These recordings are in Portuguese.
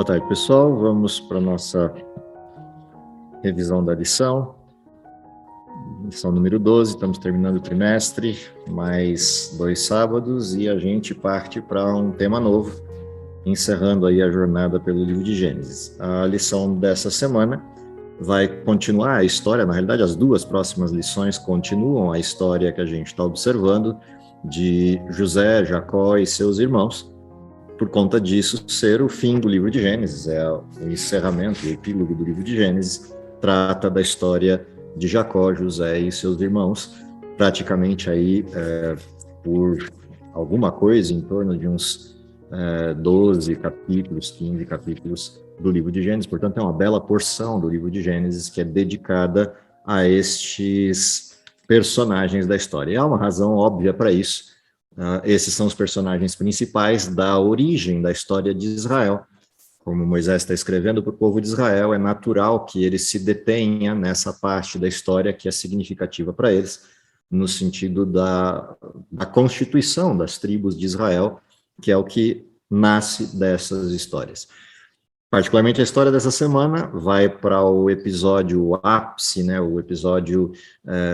Boa tarde, pessoal. Vamos para a nossa revisão da lição número 12. Estamos terminando o trimestre, mais 2 sábados, e a gente parte para um tema novo, encerrando aí a jornada pelo livro de Gênesis. A lição dessa semana vai continuar a história, na realidade as duas próximas lições continuam a história que a gente está observando de José, Jacó e seus irmãos, por conta disso ser o fim do livro de Gênesis, é o encerramento, o epílogo do livro de Gênesis, trata da história de Jacó, José e seus irmãos, praticamente aí por alguma coisa em torno de uns 12 capítulos, 15 capítulos do livro de Gênesis. Portanto, é uma bela porção do livro de Gênesis que é dedicada a estes personagens da história. E há uma razão óbvia para isso. Esses são os personagens principais da origem da história de Israel. Como Moisés está escrevendo para o povo de Israel, é natural que ele se detenha nessa parte da história que é significativa para eles, no sentido da constituição das tribos de Israel, que é o que nasce dessas histórias. Particularmente a história dessa semana vai para o episódio ápice, né, o episódio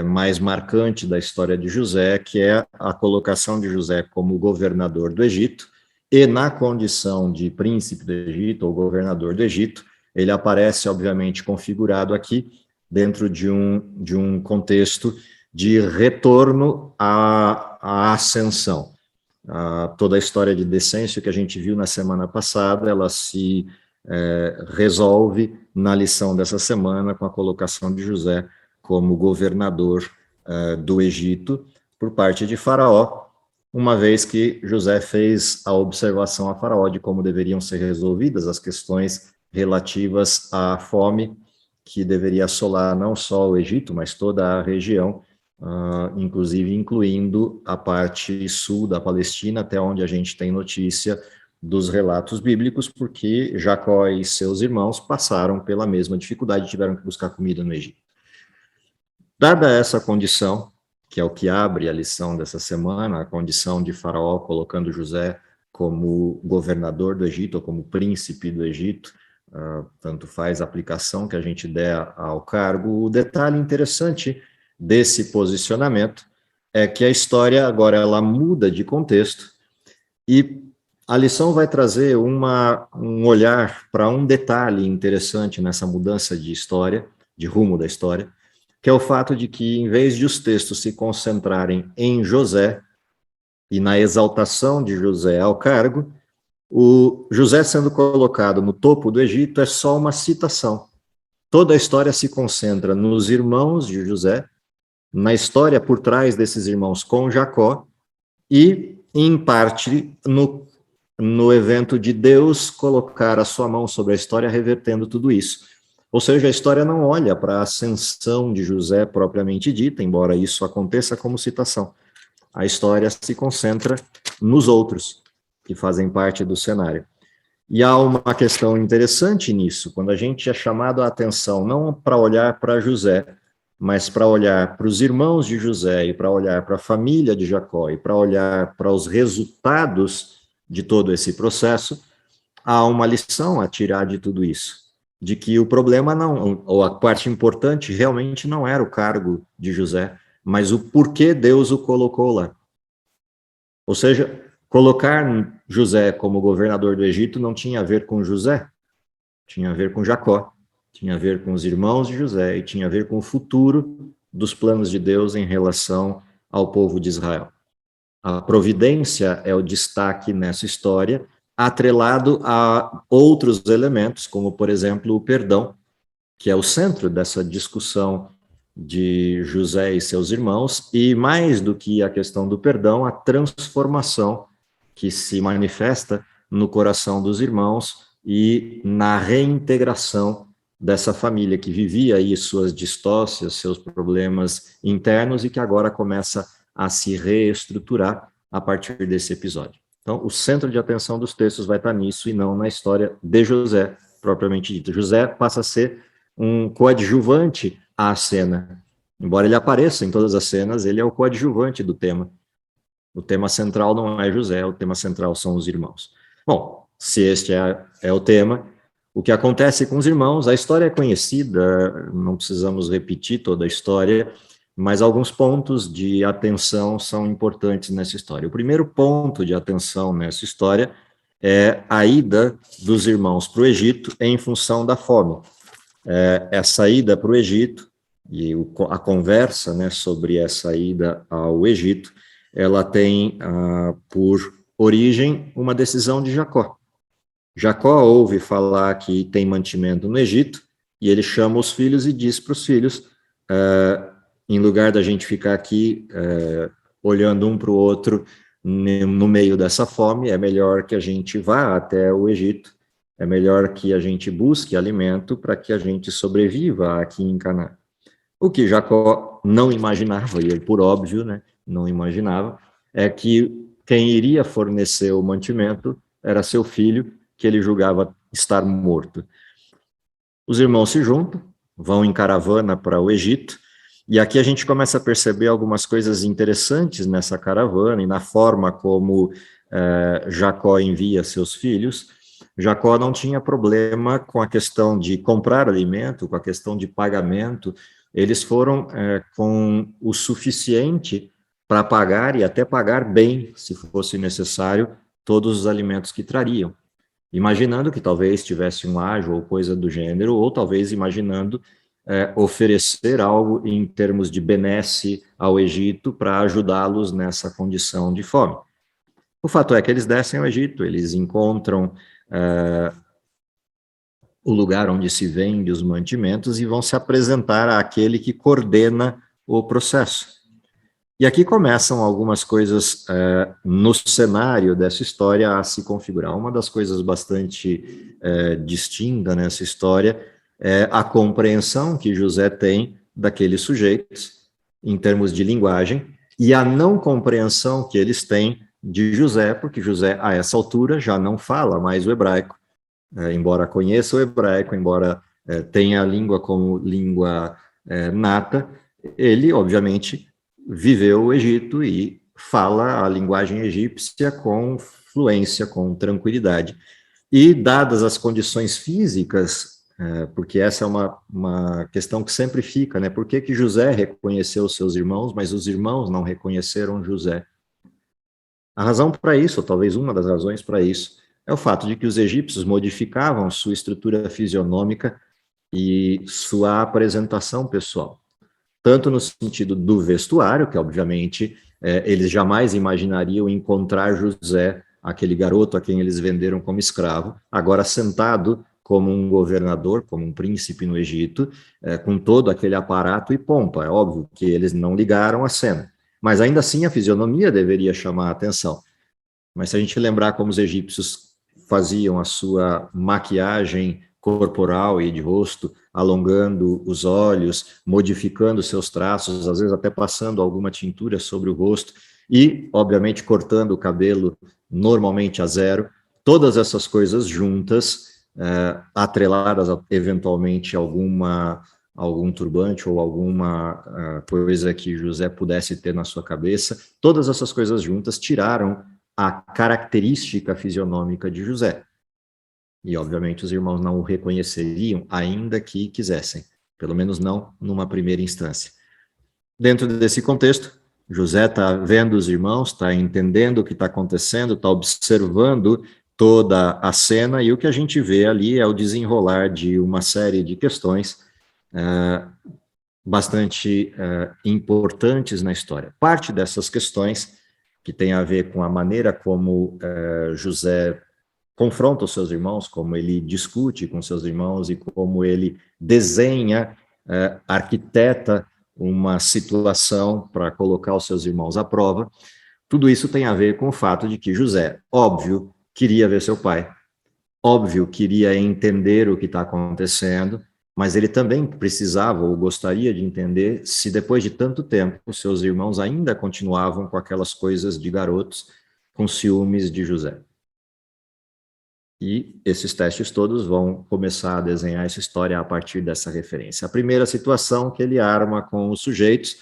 mais marcante da história de José, que é a colocação de José como governador do Egito, e na condição de príncipe do Egito, ou governador do Egito, ele aparece, obviamente, configurado aqui dentro de um contexto de retorno à ascensão. Toda a história de descenso que a gente viu na semana passada, ela se resolve na lição dessa semana com a colocação de José como governador do Egito por parte de Faraó, uma vez que José fez a observação a Faraó de como deveriam ser resolvidas as questões relativas à fome que deveria assolar não só o Egito, mas toda a região, inclusive incluindo a parte sul da Palestina, até onde a gente tem notícia dos relatos bíblicos, porque Jacó e seus irmãos passaram pela mesma dificuldade, tiveram que buscar comida no Egito. Dada essa condição, que é o que abre a lição dessa semana, a condição de Faraó colocando José como governador do Egito, ou como príncipe do Egito, tanto faz a aplicação que a gente der ao cargo. O detalhe interessante desse posicionamento é que a história agora ela muda de contexto, e a lição vai trazer um olhar para um detalhe interessante nessa mudança de história, de rumo da história, que é o fato de que, em vez de os textos se concentrarem em José e na exaltação de José ao cargo, o José sendo colocado no topo do Egito é só uma citação. Toda a história se concentra nos irmãos de José, na história por trás desses irmãos com Jacó e, em parte, no evento de Deus colocar a sua mão sobre a história, revertendo tudo isso. Ou seja, a história não olha para a ascensão de José propriamente dita, embora isso aconteça como citação. A história se concentra nos outros, que fazem parte do cenário. E há uma questão interessante nisso, quando a gente é chamado a atenção não para olhar para José, mas para olhar para os irmãos de José e para olhar para a família de Jacó e para olhar para os resultados de todo esse processo, há uma lição a tirar de tudo isso, de que o problema não, ou a parte importante realmente não era o cargo de José, mas o porquê Deus o colocou lá. Ou seja, colocar José como governador do Egito não tinha a ver com José, tinha a ver com Jacó, tinha a ver com os irmãos de José e tinha a ver com o futuro dos planos de Deus em relação ao povo de Israel. A providência é o destaque nessa história, atrelado a outros elementos, como, por exemplo, o perdão, que é o centro dessa discussão de José e seus irmãos, e mais do que a questão do perdão, a transformação que se manifesta no coração dos irmãos e na reintegração dessa família que vivia aí suas distócias, seus problemas internos e que agora começa a se reestruturar a partir desse episódio. Então, o centro de atenção dos textos vai estar nisso e não na história de José, propriamente dita. José passa a ser um coadjuvante à cena. Embora ele apareça em todas as cenas, ele é o coadjuvante do tema. O tema central não é José, o tema central são os irmãos. Bom, se este é o tema, O que acontece com os irmãos, a história é conhecida, não precisamos repetir toda a história, mas alguns pontos de atenção são importantes nessa história. O primeiro ponto de atenção nessa história é a ida dos irmãos para o Egito em função da fome. Essa ida para o Egito, e a conversa, né, sobre essa ida ao Egito, ela tem por origem uma decisão de Jacó. Jacó ouve falar que tem mantimento no Egito, e ele chama os filhos e diz para os filhos, em lugar da gente ficar aqui olhando um para o outro no meio dessa fome, é melhor que a gente vá até o Egito, é melhor que a gente busque alimento para que a gente sobreviva aqui em Canaã. O que Jacó não imaginava, e ele, por óbvio, né, não imaginava, é que quem iria fornecer o mantimento era seu filho, que ele julgava estar morto. Os irmãos se juntam, vão em caravana para o Egito, e aqui a gente começa a perceber algumas coisas interessantes nessa caravana e na forma como Jacó envia seus filhos. Jacó não tinha problema com a questão de comprar alimento, com a questão de pagamento. Eles foram com o suficiente para pagar e até pagar bem, se fosse necessário, todos os alimentos que trariam. Imaginando que talvez tivesse um ágio ou coisa do gênero, ou talvez imaginando oferecer algo em termos de benesse ao Egito para ajudá-los nessa condição de fome. O fato é que eles descem ao Egito, eles encontram o lugar onde se vende os mantimentos e vão se apresentar àquele que coordena o processo. E aqui começam algumas coisas no cenário dessa história a se configurar. Uma das coisas bastante distinta nessa história é a compreensão que José tem daqueles sujeitos, em termos de linguagem, e a não compreensão que eles têm de José, porque José, a essa altura, já não fala mais o hebraico, embora conheça o hebraico, embora tenha a língua como língua nata, ele, obviamente, viveu o Egito e fala a linguagem egípcia com fluência, com tranquilidade. E, dadas as condições físicas, porque essa é uma questão que sempre fica, né? Por que José reconheceu seus irmãos, mas os irmãos não reconheceram José? A razão para isso, ou talvez uma das razões para isso, é o fato de que os egípcios modificavam sua estrutura fisionômica e sua apresentação pessoal. Tanto no sentido do vestuário, que obviamente eles jamais imaginariam encontrar José, aquele garoto a quem eles venderam como escravo, agora sentado como um governador, como um príncipe no Egito, com todo aquele aparato e pompa. É óbvio que eles não ligaram a cena, mas ainda assim a fisionomia deveria chamar a atenção. Mas se a gente lembrar como os egípcios faziam a sua maquiagem corporal e de rosto, alongando os olhos, modificando seus traços, às vezes até passando alguma tintura sobre o rosto e, obviamente, cortando o cabelo normalmente a zero. Todas essas coisas juntas, atreladas a, eventualmente, algum turbante ou alguma coisa que José pudesse ter na sua cabeça, todas essas coisas juntas tiraram a característica fisionômica de José. E, obviamente, os irmãos não o reconheceriam, ainda que quisessem, pelo menos não numa primeira instância. Dentro desse contexto, José está vendo os irmãos, está entendendo o que está acontecendo, está observando toda a cena, e o que a gente vê ali é o desenrolar de uma série de questões bastante importantes na história. Parte dessas questões, que tem a ver com a maneira como José confronta os seus irmãos, como ele discute com seus irmãos e como ele desenha, arquiteta uma situação para colocar os seus irmãos à prova. Tudo isso tem a ver com o fato de que José, óbvio, queria ver seu pai, óbvio, queria entender o que está acontecendo, mas ele também precisava ou gostaria de entender se depois de tanto tempo os seus irmãos ainda continuavam com aquelas coisas de garotos, com ciúmes de José. E esses testes todos vão começar a desenhar essa história a partir dessa referência. A primeira situação que ele arma com os sujeitos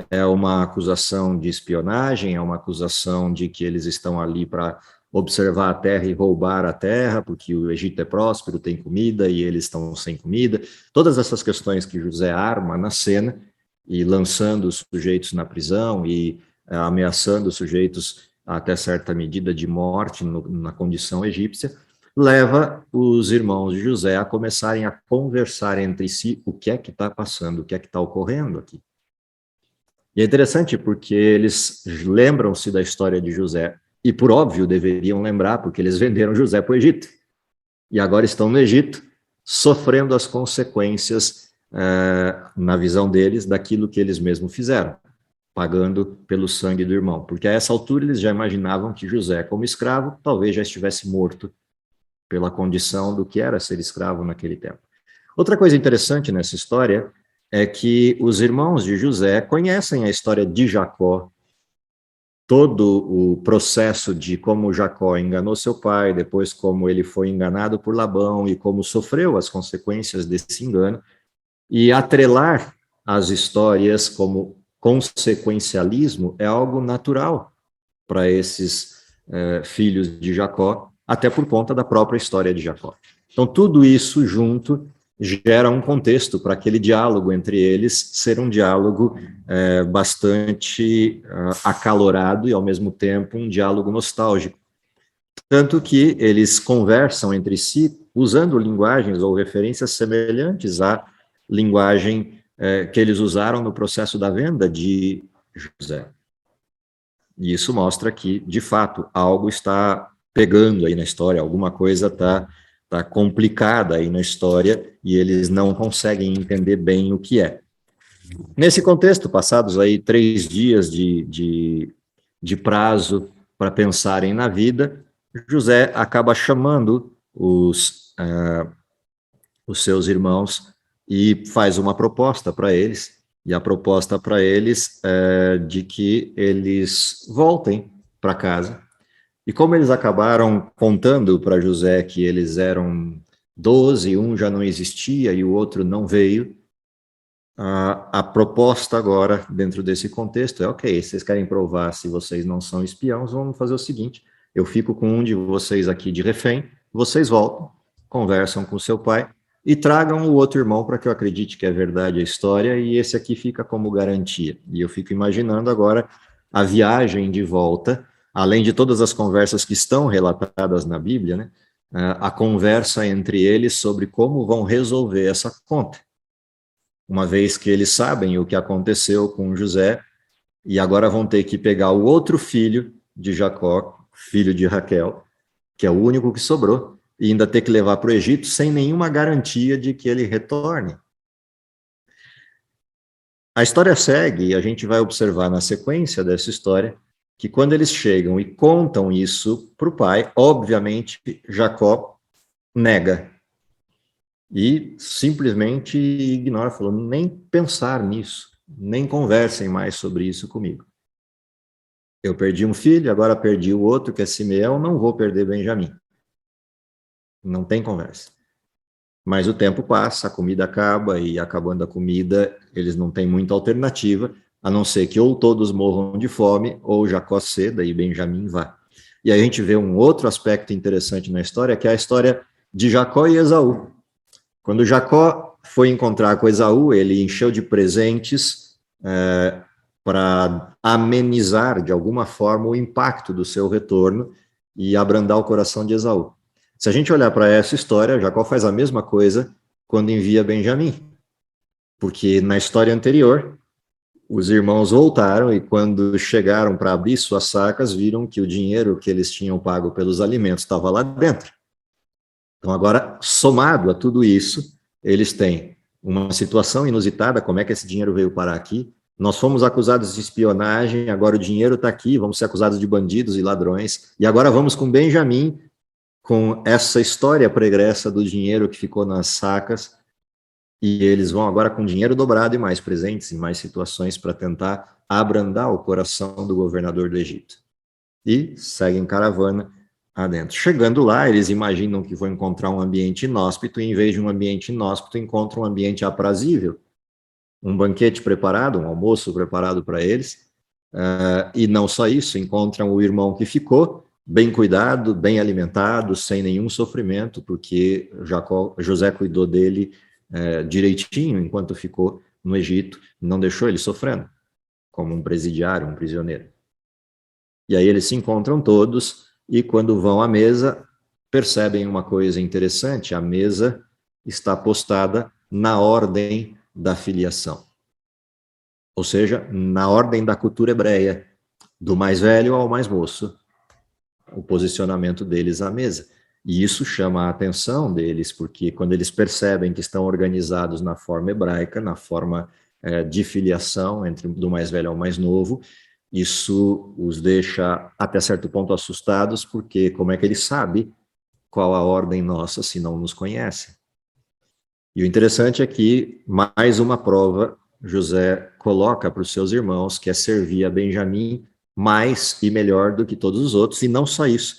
é uma acusação de espionagem, é uma acusação de que eles estão ali para observar a terra e roubar a terra, porque o Egito é próspero, tem comida e eles estão sem comida. Todas essas questões que José arma na cena e lançando os sujeitos na prisão e ameaçando os sujeitos até certa medida de morte na condição egípcia, leva os irmãos de José a começarem a conversar entre si o que é que está passando, o que é que está ocorrendo aqui. E é interessante porque eles lembram-se da história de José, e por óbvio deveriam lembrar, porque eles venderam José para o Egito. E agora estão no Egito, sofrendo as consequências, na visão deles, daquilo que eles mesmos fizeram, pagando pelo sangue do irmão. Porque a essa altura eles já imaginavam que José, como escravo, talvez já estivesse morto pela condição do que era ser escravo naquele tempo. Outra coisa interessante nessa história é que os irmãos de José conhecem a história de Jacó, todo o processo de como Jacó enganou seu pai, depois como ele foi enganado por Labão e como sofreu as consequências desse engano, e atrelar as histórias como consequencialismo é algo natural para esses filhos de Jacó, até por conta da própria história de Jacó. Então, tudo isso junto gera um contexto para aquele diálogo entre eles ser um diálogo bastante acalorado e, ao mesmo tempo, um diálogo nostálgico. Tanto que eles conversam entre si usando linguagens ou referências semelhantes à linguagem que eles usaram no processo da venda de José. E isso mostra que, de fato, algo está pegando aí na história, alguma coisa está complicada aí na história e eles não conseguem entender bem o que é. Nesse contexto, passados aí 3 dias de prazo para pensarem na vida, José acaba chamando os seus irmãos e faz uma proposta para eles, e a proposta para eles é de que eles voltem para casa. E como eles acabaram contando para José que eles eram 12, um já não existia e o outro não veio, a proposta agora, dentro desse contexto, é: ok, vocês querem provar se vocês não são espiãos, vamos fazer o seguinte, eu fico com um de vocês aqui de refém, vocês voltam, conversam com seu pai, e tragam o outro irmão para que eu acredite que é verdade a história, e esse aqui fica como garantia. E eu fico imaginando agora a viagem de volta, além de todas as conversas que estão relatadas na Bíblia, né, a conversa entre eles sobre como vão resolver essa conta. Uma vez que eles sabem o que aconteceu com José, e agora vão ter que pegar o outro filho de Jacó, filho de Raquel, que é o único que sobrou, e ainda ter que levar para o Egito sem nenhuma garantia de que ele retorne. A história segue, e a gente vai observar na sequência dessa história, que quando eles chegam e contam isso para o pai, obviamente Jacó nega. E simplesmente ignora, falou: nem pensar nisso, nem conversem mais sobre isso comigo. Eu perdi um filho, agora perdi o outro, que é Simeão, não vou perder Benjamim. Não tem conversa. Mas o tempo passa, a comida acaba, e acabando a comida, eles não têm muita alternativa, a não ser que ou todos morram de fome, ou Jacó ceda e Benjamim vá. E aí a gente vê um outro aspecto interessante na história, que é a história de Jacó e Esaú. Quando Jacó foi encontrar com Esaú, ele encheu de presentes para amenizar, de alguma forma, o impacto do seu retorno e abrandar o coração de Esaú. Se a gente olhar para essa história, Jacó faz a mesma coisa quando envia Benjamim. Porque na história anterior, os irmãos voltaram e quando chegaram para abrir suas sacas, viram que o dinheiro que eles tinham pago pelos alimentos estava lá dentro. Então agora, somado a tudo isso, eles têm uma situação inusitada: como é que esse dinheiro veio parar aqui? Nós fomos acusados de espionagem, agora o dinheiro está aqui, vamos ser acusados de bandidos e ladrões, e agora vamos com Benjamim, com essa história pregressa do dinheiro que ficou nas sacas, e eles vão agora com dinheiro dobrado e mais presentes em mais situações para tentar abrandar o coração do governador do Egito. E seguem caravana adentro. Chegando lá, eles imaginam que vão encontrar um ambiente inóspito, e em vez de um ambiente inóspito, encontram um ambiente aprazível, um banquete preparado, um almoço preparado para eles, e não só isso, encontram o irmão que ficou, bem cuidado, bem alimentado, sem nenhum sofrimento, porque José cuidou dele direitinho enquanto ficou no Egito, não deixou ele sofrendo, como um presidiário, um prisioneiro. E aí eles se encontram todos, e quando vão à mesa, percebem uma coisa interessante: a mesa está postada na ordem da filiação. Ou seja, na ordem da cultura hebreia, do mais velho ao mais moço, o posicionamento deles à mesa. E isso chama a atenção deles, porque quando eles percebem que estão organizados na forma hebraica, na forma de filiação entre do mais velho ao mais novo, isso os deixa até certo ponto assustados, porque como é que ele sabe qual a ordem nossa se não nos conhece? E o interessante é que mais uma prova José coloca para os seus irmãos, que é servir a Benjamim mais e melhor do que todos os outros, e não só isso.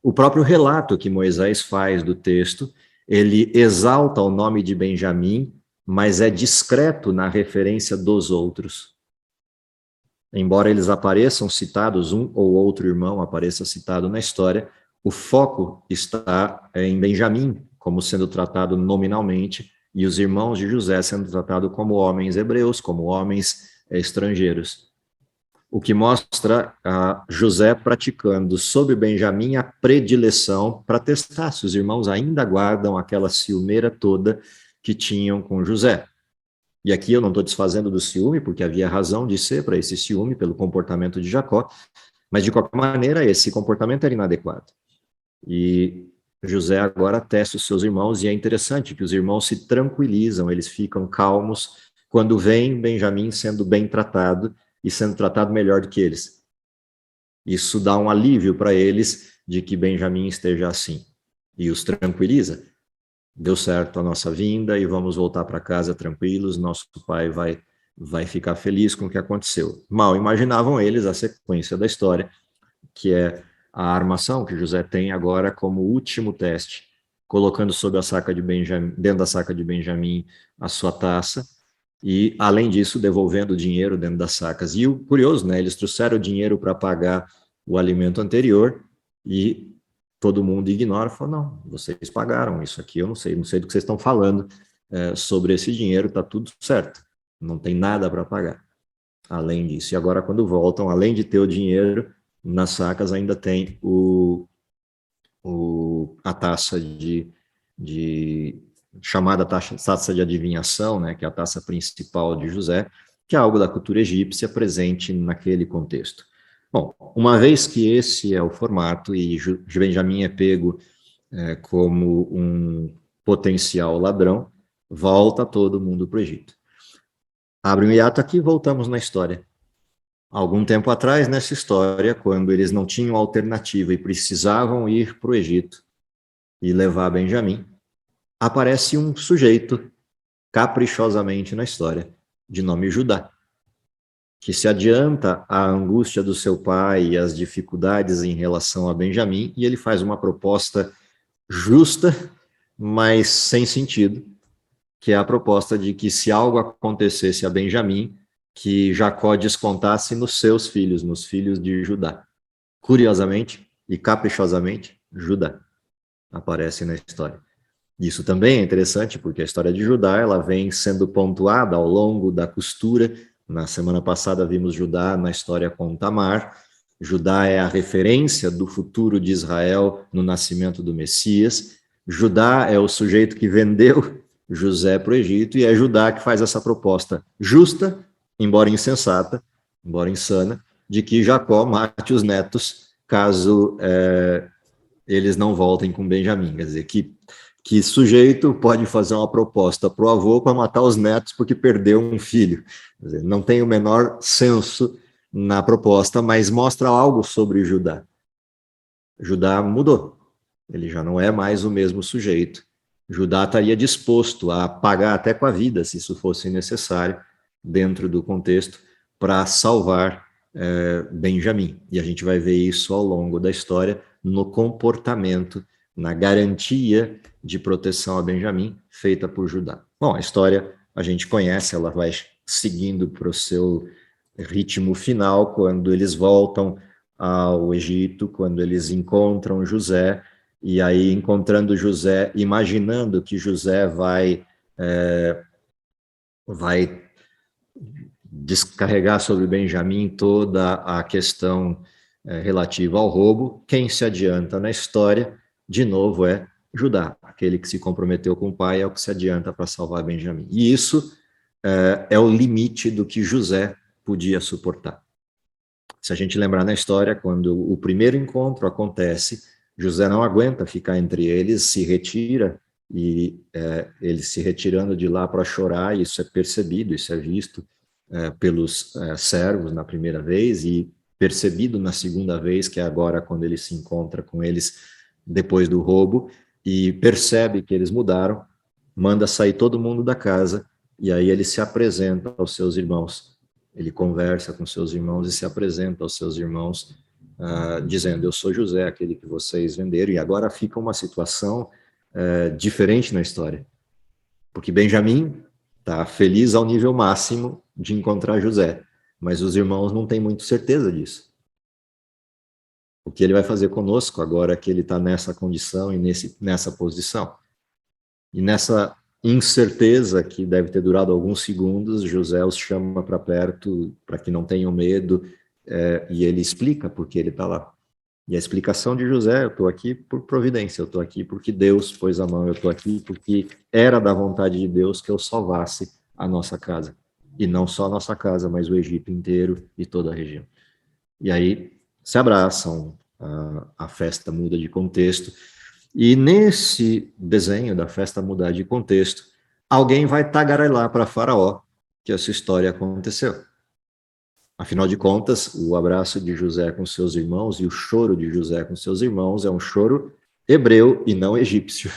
O próprio relato que Moisés faz do texto, ele exalta o nome de Benjamim, mas é discreto na referência dos outros. Embora eles apareçam citados, um ou outro irmão apareça citado na história, o foco está em Benjamim, como sendo tratado nominalmente, e os irmãos de José sendo tratados como homens hebreus, como homens estrangeiros. O que mostra José praticando sobre Benjamim a predileção para testar se os irmãos ainda guardam aquela ciumeira toda que tinham com José. E aqui eu não estou desfazendo do ciúme, porque havia razão de ser para esse ciúme pelo comportamento de Jacó, mas de qualquer maneira esse comportamento era inadequado. E José agora testa os seus irmãos, e é interessante que os irmãos se tranquilizam, eles ficam calmos quando veem Benjamim sendo bem tratado e sendo tratado melhor do que eles. Isso dá um alívio para eles de que Benjamim esteja assim, e os tranquiliza. Deu certo a nossa vinda e vamos voltar para casa tranquilos, nosso pai vai ficar feliz com o que aconteceu. Mal imaginavam eles a sequência da história, que é a armação que José tem agora como último teste, colocando sob a saca de Benjamim, dentro da saca de Benjamim, a sua taça, e, além disso, devolvendo o dinheiro dentro das sacas. E o curioso, né, eles trouxeram o dinheiro para pagar o alimento anterior, e todo mundo ignora, fala, não, vocês pagaram isso aqui, eu não sei do que vocês estão falando sobre esse dinheiro, está tudo certo, não tem nada para pagar, além disso. E agora, quando voltam, além de ter o dinheiro, nas sacas ainda tem a taça chamada taça de adivinhação, né, que é a taça principal de José, que é algo da cultura egípcia presente naquele contexto. Bom, uma vez que esse é o formato e Benjamim é pego como um potencial ladrão, volta todo mundo para o Egito. Abre um hiato aqui e voltamos na história. Algum tempo atrás, nessa história, quando eles não tinham alternativa e precisavam ir para o Egito e levar Benjamim, aparece um sujeito, caprichosamente na história, de nome Judá, que se adianta à angústia do seu pai e às dificuldades em relação a Benjamim, e ele faz uma proposta justa, mas sem sentido, que é a proposta de que se algo acontecesse a Benjamim, que Jacó descontasse nos seus filhos, nos filhos de Judá. Curiosamente e caprichosamente, Judá aparece na história. Isso também é interessante, porque a história de Judá ela vem sendo pontuada ao longo da costura. Na semana passada vimos Judá na história com Tamar. Judá é a referência do futuro de Israel no nascimento do Messias. Judá é o sujeito que vendeu José para o Egito, e é Judá que faz essa proposta justa, embora insensata, embora insana, de que Jacó mate os netos caso eles não voltem com Benjamim. Quer dizer, que sujeito pode fazer uma proposta para o avô para matar os netos porque perdeu um filho? Quer dizer, não tem o menor senso na proposta, mas mostra algo sobre Judá. Judá mudou, ele já não é mais o mesmo sujeito. Judá estaria disposto a pagar até com a vida, se isso fosse necessário, dentro do contexto, para salvar Benjamim. E a gente vai ver isso ao longo da história, no comportamento, na garantia de proteção a Benjamim, feita por Judá. Bom, a história a gente conhece, ela vai seguindo para o seu ritmo final, quando eles voltam ao Egito, quando eles encontram José, e aí encontrando José, imaginando que José vai descarregar sobre Benjamim toda a questão relativa ao roubo, quem se adianta na história, de novo, é Judá, aquele que se comprometeu com o pai, é o que se adianta para salvar Benjamim. E isso é o limite do que José podia suportar. Se a gente lembrar na história, quando o primeiro encontro acontece, José não aguenta ficar entre eles, se retira, e ele se retirando de lá para chorar, isso é percebido, isso é visto pelos servos na primeira vez, e percebido na segunda vez, que é agora quando ele se encontra com eles depois do roubo, e percebe que eles mudaram, manda sair todo mundo da casa, e aí ele se apresenta aos seus irmãos. Ele conversa com seus irmãos e se apresenta aos seus irmãos, dizendo: eu sou José, aquele que vocês venderam. E agora fica uma situação diferente na história, porque Benjamim está feliz ao nível máximo de encontrar José, mas os irmãos não têm muito certeza disso. O que ele vai fazer conosco agora que ele está nessa condição e nessa posição? E nessa incerteza, que deve ter durado alguns segundos, José os chama para perto, para que não tenham medo, e ele explica por que ele está lá. E a explicação de José: eu estou aqui por providência, eu estou aqui porque Deus pôs a mão, eu estou aqui porque era da vontade de Deus que eu salvasse a nossa casa. E não só a nossa casa, mas o Egito inteiro e toda a região. E aí se abraçam, a festa muda de contexto, e nesse desenho da festa mudar de contexto, alguém vai tagarelar para Faraó que essa história aconteceu. Afinal de contas, o abraço de José com seus irmãos e o choro de José com seus irmãos é um choro hebreu e não egípcio.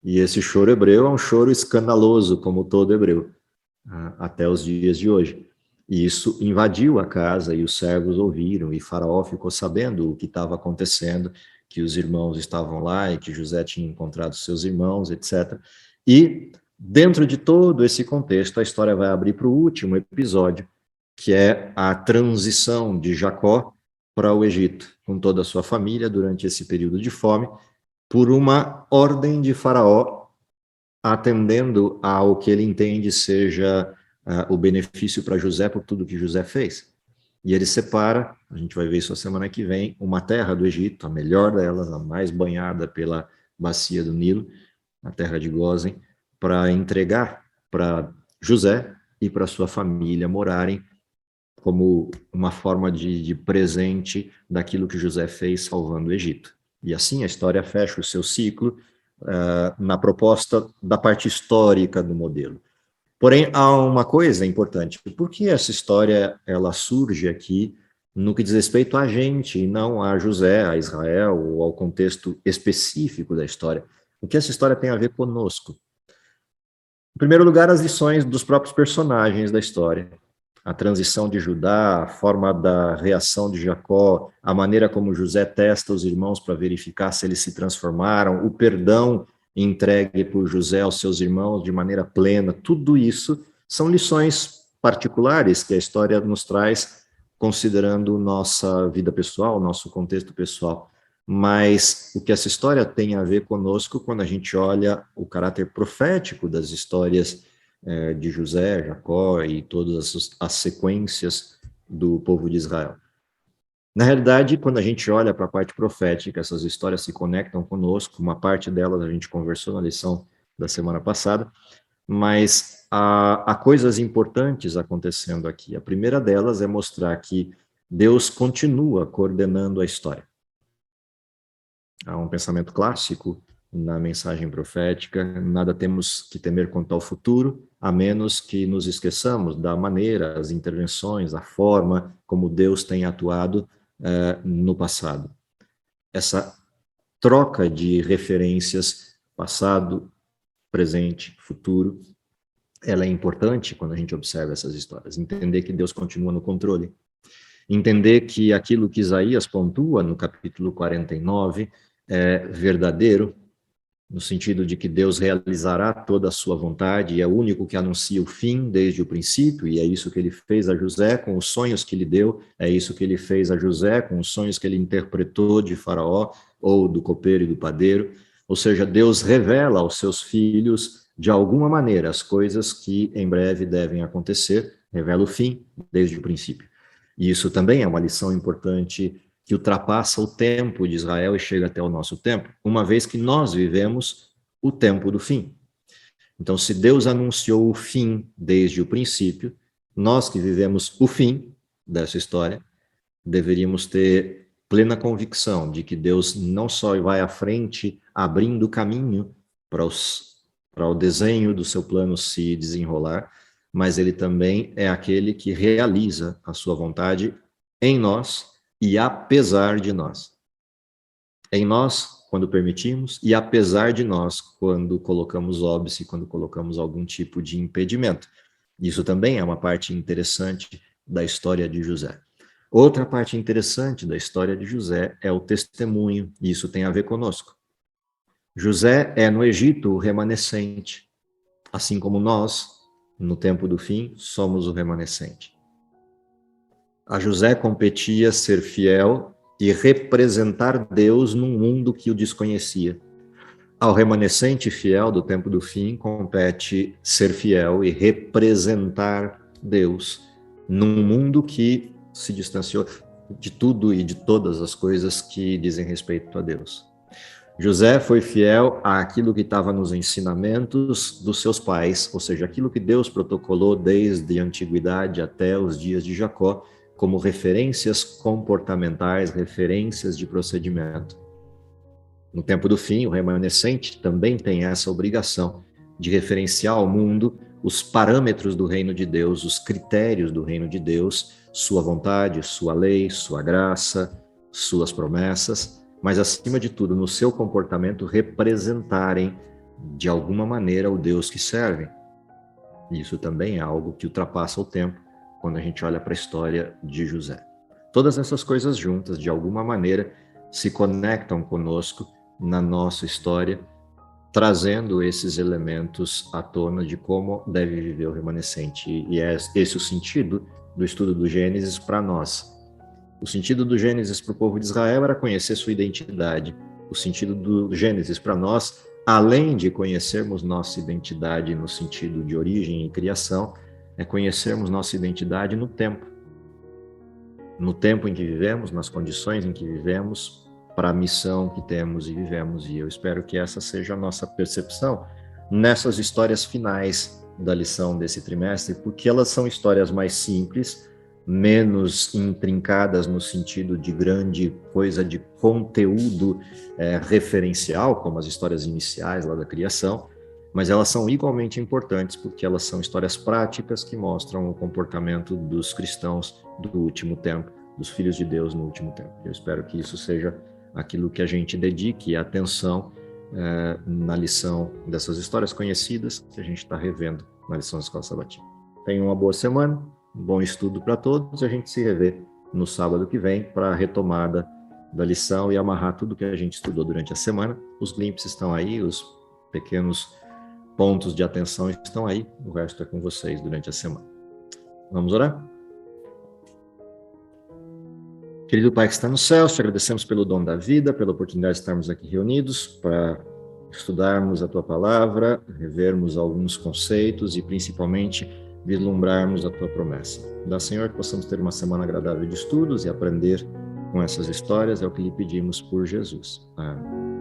E esse choro hebreu é um choro escandaloso, como todo hebreu, até os dias de hoje. E isso invadiu a casa, e os servos ouviram, e Faraó ficou sabendo o que estava acontecendo, que os irmãos estavam lá e que José tinha encontrado seus irmãos, etc. E, dentro de todo esse contexto, a história vai abrir para o último episódio, que é a transição de Jacó para o Egito, com toda a sua família, durante esse período de fome, por uma ordem de Faraó, atendendo ao que ele entende seja o benefício para José por tudo que José fez. E ele separa, a gente vai ver isso a semana que vem, uma terra do Egito, a melhor delas, a mais banhada pela bacia do Nilo, a terra de Gósen, para entregar para José e para sua família morarem, como uma forma de presente daquilo que José fez salvando o Egito. E assim a história fecha o seu ciclo na proposta da parte histórica do modelo. Porém, há uma coisa importante: por que essa história ela surge aqui no que diz respeito a gente, e não a José, a Israel, ou ao contexto específico da história? O que essa história tem a ver conosco? Em primeiro lugar, as lições dos próprios personagens da história. A transição de Judá, a forma da reação de Jacó, a maneira como José testa os irmãos para verificar se eles se transformaram, o perdão entregue por José aos seus irmãos de maneira plena, tudo isso são lições particulares que a história nos traz, considerando nossa vida pessoal, nosso contexto pessoal. Mas o que essa história tem a ver conosco quando a gente olha o caráter profético das histórias de José, Jacó e todas as sequências do povo de Israel. Na realidade, quando a gente olha para a parte profética, essas histórias se conectam conosco, uma parte delas a gente conversou na lição da semana passada, mas há coisas importantes acontecendo aqui. A primeira delas é mostrar que Deus continua coordenando a história. Há um pensamento clássico na mensagem profética: nada temos que temer quanto ao futuro, a menos que nos esqueçamos da maneira, as intervenções, a forma como Deus tem atuado no passado. Essa troca de referências, passado, presente, futuro, ela é importante quando a gente observa essas histórias. Entender que Deus continua no controle. Entender que aquilo que Isaías pontua no capítulo 49 é verdadeiro, no sentido de que Deus realizará toda a sua vontade e é o único que anuncia o fim desde o princípio, e é isso que ele fez a José com os sonhos que ele deu, é isso que ele fez a José com os sonhos que ele interpretou de Faraó, ou do copeiro e do padeiro. Ou seja, Deus revela aos seus filhos, de alguma maneira, as coisas que em breve devem acontecer, revela o fim desde o princípio. E isso também é uma lição importante que ultrapassa o tempo de Israel e chega até o nosso tempo, uma vez que nós vivemos o tempo do fim. Então, se Deus anunciou o fim desde o princípio, nós que vivemos o fim dessa história, deveríamos ter plena convicção de que Deus não só vai à frente, abrindo caminho para o desenho do seu plano se desenrolar, mas ele também é aquele que realiza a sua vontade em nós e apesar de nós. Em nós, quando permitimos, e apesar de nós, quando colocamos óbice, quando colocamos algum tipo de impedimento. Isso também é uma parte interessante da história de José. Outra parte interessante da história de José é o testemunho, e isso tem a ver conosco. José é no Egito o remanescente, assim como nós, no tempo do fim, somos o remanescente. A José competia ser fiel e representar Deus num mundo que o desconhecia. Ao remanescente fiel do tempo do fim, compete ser fiel e representar Deus num mundo que se distanciou de tudo e de todas as coisas que dizem respeito a Deus. José foi fiel àquilo que estava nos ensinamentos dos seus pais, ou seja, aquilo que Deus protocolou desde a antiguidade até os dias de Jacó, como referências comportamentais, referências de procedimento. No tempo do fim, o remanescente também tem essa obrigação de referenciar ao mundo os parâmetros do reino de Deus, os critérios do reino de Deus, sua vontade, sua lei, sua graça, suas promessas, mas acima de tudo, no seu comportamento, representarem de alguma maneira o Deus que servem. Isso também é algo que ultrapassa o tempo quando a gente olha para a história de José. Todas essas coisas juntas, de alguma maneira, se conectam conosco na nossa história, trazendo esses elementos à tona de como deve viver o remanescente. E é esse o sentido do estudo do Gênesis para nós. O sentido do Gênesis para o povo de Israel era conhecer sua identidade. O sentido do Gênesis para nós, além de conhecermos nossa identidade no sentido de origem e criação, é conhecermos nossa identidade no tempo. No tempo em que vivemos, nas condições em que vivemos, para a missão que temos e vivemos. E eu espero que essa seja a nossa percepção nessas histórias finais da lição desse trimestre, porque elas são histórias mais simples, menos intrincadas no sentido de grande coisa de conteúdo referencial, como as histórias iniciais lá da criação, mas elas são igualmente importantes porque elas são histórias práticas que mostram o comportamento dos cristãos do último tempo, dos filhos de Deus no último tempo. Eu espero que isso seja aquilo que a gente dedique atenção na lição dessas histórias conhecidas que a gente está revendo na lição da Escola Sabatina. Tenham uma boa semana, um bom estudo para todos, e a gente se revê no sábado que vem para a retomada da lição e amarrar tudo que a gente estudou durante a semana. Os glimpses estão aí, os pequenos pontos de atenção estão aí, o resto é com vocês durante a semana. Vamos orar? Querido Pai que está no céu, te agradecemos pelo dom da vida, pela oportunidade de estarmos aqui reunidos para estudarmos a Tua Palavra, revermos alguns conceitos e principalmente vislumbrarmos a Tua promessa. Dá, Senhor, que possamos ter uma semana agradável de estudos e aprender com essas histórias, é o que lhe pedimos por Jesus. Amém.